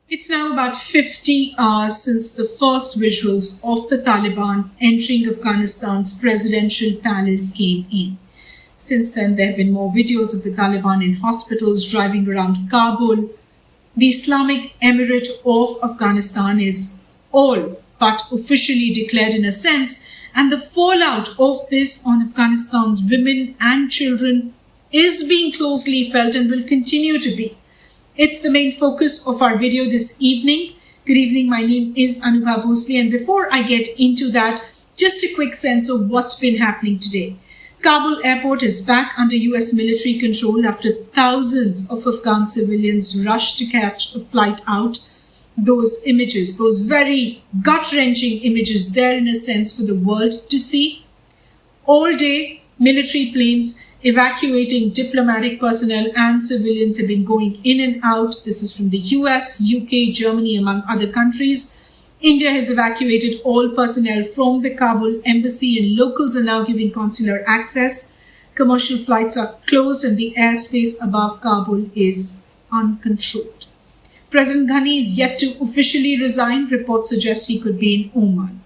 It's now about 50 hours since the first visuals of the Taliban entering Afghanistan's presidential palace came in. Since then, there have been more videos of the Taliban in hospitals driving around Kabul. The Islamic Emirate of Afghanistan is all but officially declared in a sense, and the fallout of this on Afghanistan's women and children is being closely felt and will continue to be. It's the main focus of our video this evening. Good evening, my name is I Anubha Bhonsle, and before I get into that, just a quick sense of what's been happening today. Kabul airport is back under US military control after thousands of Afghan civilians rushed to catch a flight out. Those images, those very gut-wrenching images there in a sense for the world to see. All day, military planes evacuating diplomatic personnel and civilians have been going in and out. This is from the US, UK, Germany, among other countries. India has evacuated all personnel from the Kabul embassy, and locals are now giving consular access. Commercial flights are closed and the airspace above Kabul is uncontrolled. President Ghani is yet to officially resign. Reports suggest he could be in Oman.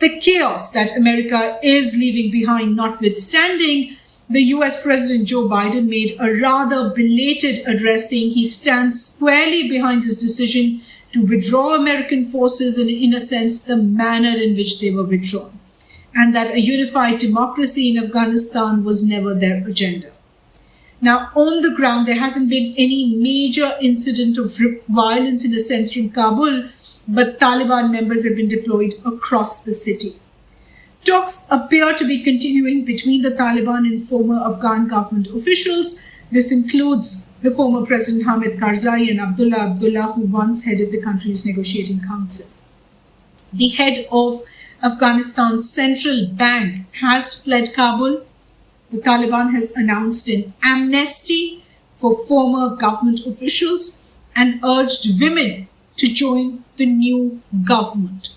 The chaos that America is leaving behind notwithstanding, the US President Joe Biden made a rather belated address saying he stands squarely behind his decision to withdraw American forces and, in a sense, the manner in which they were withdrawn, and that a unified democracy in Afghanistan was never their agenda. Now, on the ground, there hasn't been any major incident of violence in a sense from Kabul, but Taliban members have been deployed across the city. Talks appear to be continuing between the Taliban and former Afghan government officials. This includes the former President Hamid Karzai and Abdullah Abdullah, who once headed the country's negotiating council. The head of Afghanistan's central bank has fled Kabul. The Taliban has announced an amnesty for former government officials and urged women to join the new government.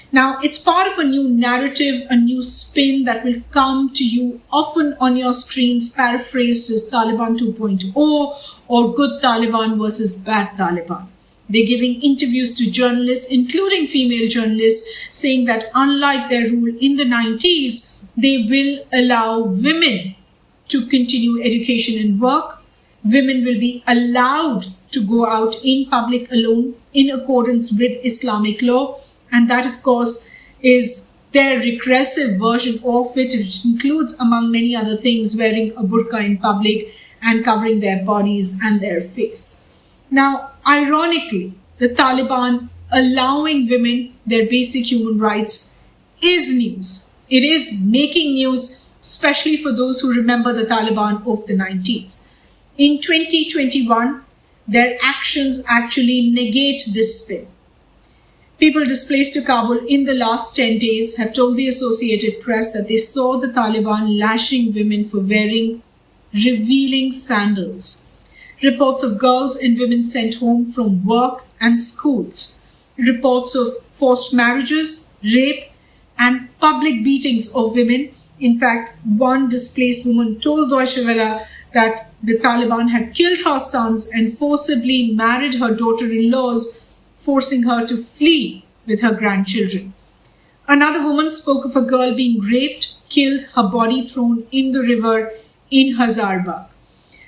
Now, it's part of a new narrative, a new spin that will come to you often on your screens, paraphrased as Taliban 2.0 or good Taliban versus bad Taliban. They're giving interviews to journalists, including female journalists, saying that unlike their rule in the 90s, they will allow women to continue education and work. Women will be allowed to go out in public alone in accordance with Islamic law. And that, of course, is their regressive version of it, which includes, among many other things, wearing a burqa in public and covering their bodies and their face. Now, ironically, the Taliban allowing women their basic human rights is news. It is making news, especially for those who remember the Taliban of the 90s. In 2021, their actions actually negate this spin. People displaced to Kabul in the last 10 days have told the Associated Press that they saw the Taliban lashing women for wearing revealing sandals. Reports of girls and women sent home from work and schools. Reports of forced marriages, rape, and public beatings of women. In fact, one displaced woman told Deutsche Welle that the Taliban had killed her sons and forcibly married her daughter-in-laws, forcing her to flee with her grandchildren. Another woman spoke of a girl being raped, killed, her body thrown in the river in Hazaribagh.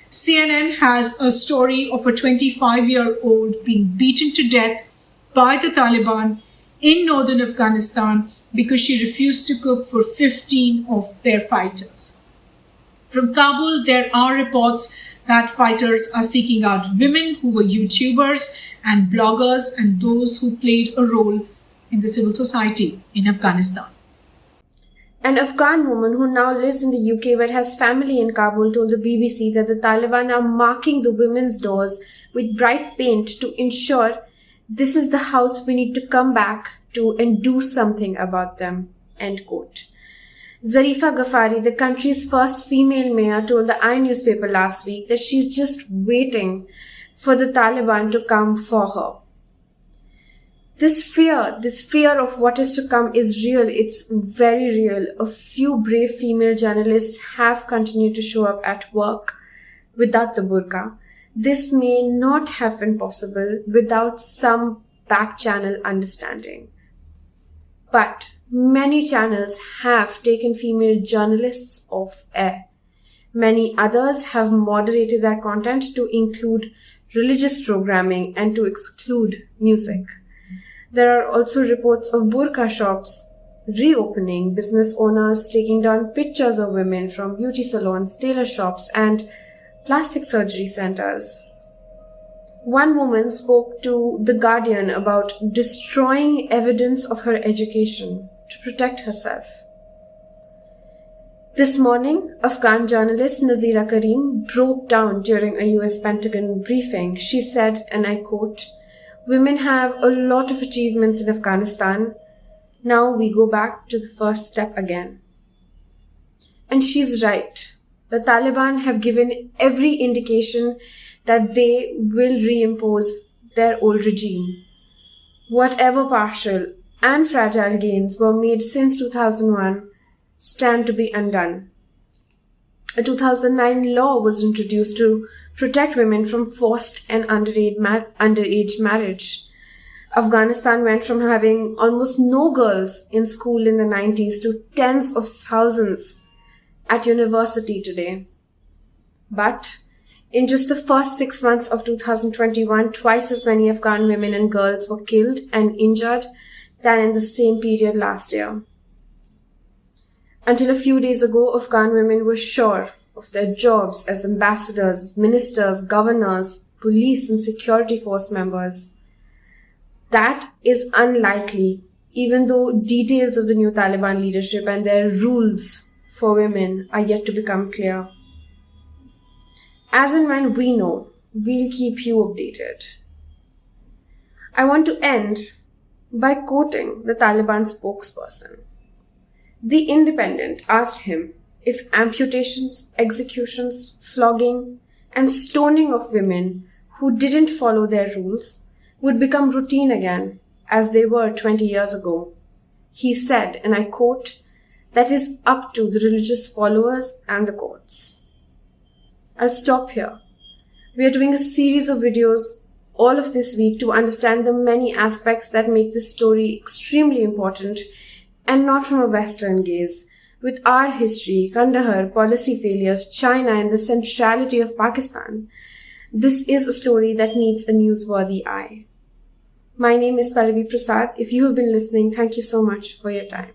CNN has a story of a 25-year-old being beaten to death by the Taliban in northern Afghanistan because she refused to cook for 15 of their fighters. From Kabul, there are reports that fighters are seeking out women who were YouTubers and bloggers and those who played a role in the civil society in Afghanistan. An Afghan woman who now lives in the UK but has family in Kabul told the BBC that the Taliban are marking the women's doors with bright paint to ensure this is the house we need to come back to and do something about them. End quote. Zarifa Ghaffari, the country's first female mayor, told the I newspaper last week that she's just waiting for the Taliban to come for her. This fear of what is to come is real. It's very real. A few brave female journalists have continued to show up at work without the burqa. this may not have been possible without some back-channel understanding. But many channels have taken female journalists off air. Many others have moderated their content to include religious programming and to exclude music. There are also reports of burqa shops reopening, business owners taking down pictures of women from beauty salons, tailor shops, and plastic surgery centers. One woman spoke to The Guardian about destroying evidence of her education to protect herself. This morning, Afghan journalist Nazira Karim broke down during a US Pentagon briefing. She said, and I quote, "Women have a lot of achievements in Afghanistan. Now we go back to the first step again." And she's right. The Taliban have given every indication that they will reimpose their old regime. Whatever partial and fragile gains were made since 2001 stand to be undone. A 2009 law was introduced to protect women from forced and underage marriage. Afghanistan went from having almost no girls in school in the 90s to tens of thousands at university today. But in just the first 6 months of 2021, twice as many Afghan women and girls were killed and injured than in the same period last year. Until a few days ago, Afghan women were sure of their jobs as ambassadors, ministers, governors, police and security force members. That is unlikely, even though details of the new Taliban leadership and their rules for women are yet to become clear. As and when we know, we'll keep you updated. I want to end by quoting the Taliban spokesperson. The Independent asked him if amputations, executions, flogging, and stoning of women who didn't follow their rules would become routine again, as they were 20 years ago. He said, and I quote, "That is up to the religious followers and the courts." I'll stop here. We are doing a series of videos all of this week to understand the many aspects that make this story extremely important and not from a Western gaze. With our history, Kandahar, policy failures, China, and the centrality of Pakistan, this is a story that needs a newsworthy eye. My name is Pallavi Prasad. If you have been listening, thank you so much for your time.